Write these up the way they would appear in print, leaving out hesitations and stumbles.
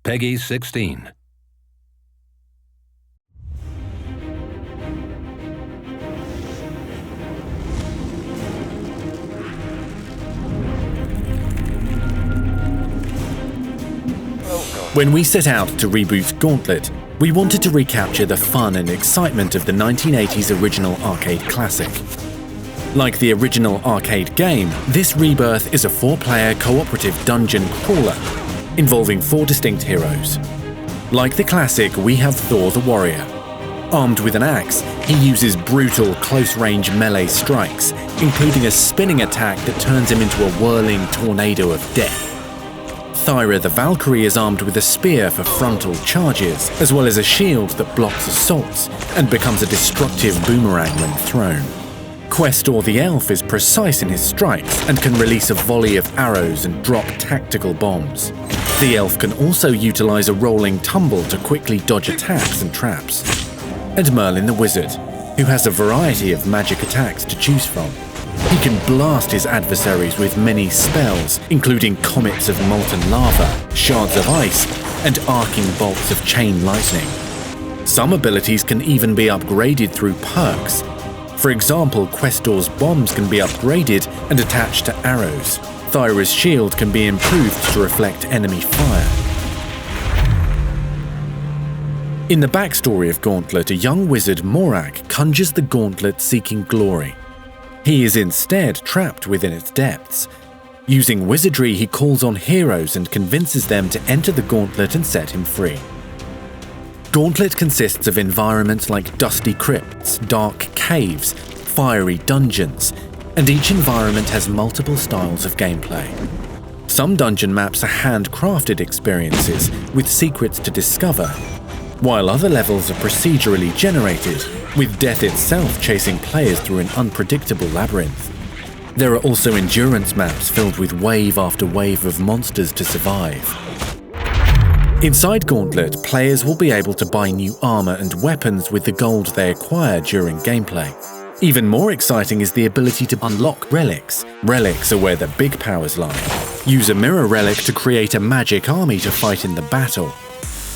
Peggy 16. When we set out to reboot Gauntlet, we wanted to recapture the fun and excitement of the 1980s original arcade classic. Like the original arcade game, this rebirth is a 4-player cooperative dungeon crawler, involving 4 distinct heroes. Like the classic, we have Thor the Warrior. Armed with an axe, he uses brutal close-range melee strikes, including a spinning attack that turns him into a whirling tornado of death. Thyra the Valkyrie is armed with a spear for frontal charges, as well as a shield that blocks assaults and becomes a destructive boomerang when thrown. Questor the Elf is precise in his strikes and can release a volley of arrows and drop tactical bombs. The Elf can also utilize a rolling tumble to quickly dodge attacks and traps. And Merlin the Wizard, who has a variety of magic attacks to choose from. He can blast his adversaries with many spells, including comets of molten lava, shards of ice, and arcing bolts of chain lightning. Some abilities can even be upgraded through perks. For example, Questor's bombs can be upgraded and attached to arrows. Thyra's shield can be improved to reflect enemy fire. In the backstory of Gauntlet, a young wizard, Morak, conjures the gauntlet seeking glory. He is instead trapped within its depths. Using wizardry, he calls on heroes and convinces them to enter the gauntlet and set him free. Gauntlet consists of environments like dusty crypts, dark caves, fiery dungeons, and each environment has multiple styles of gameplay. Some dungeon maps are handcrafted experiences with secrets to discover, while other levels are procedurally generated, with death itself chasing players through an unpredictable labyrinth. There are also endurance maps filled with wave after wave of monsters to survive. Inside Gauntlet, players will be able to buy new armor and weapons with the gold they acquire during gameplay. Even more exciting is the ability to unlock relics. Relics are where the big powers lie. Use a mirror relic to create a magic army to fight in the battle.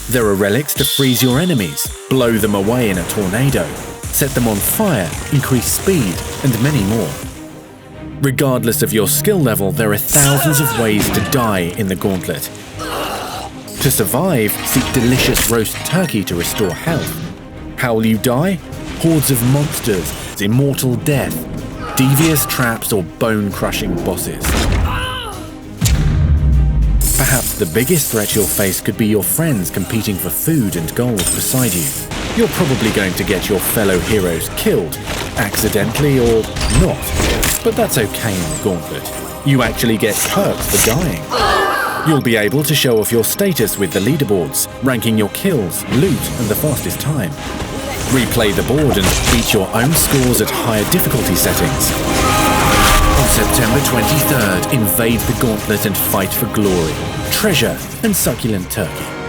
There are relics to freeze your enemies, blow them away in a tornado, set them on fire, increase speed, and many more. Regardless of your skill level, there are thousands of ways to die in the Gauntlet. To survive, seek delicious roast turkey to restore health. How will you die? Hordes of monsters, immortal death, devious traps, or bone-crushing bosses. Perhaps the biggest threat you'll face could be your friends competing for food and gold beside you. You're probably going to get your fellow heroes killed, accidentally or not. But that's okay in the Gauntlet. You actually get perks for dying. You'll be able to show off your status with the leaderboards, ranking your kills, loot, and the fastest time. Replay the board and beat your own scores at higher difficulty settings. On September 23rd, invade the Gauntlet and fight for glory, treasure, and succulent turkey.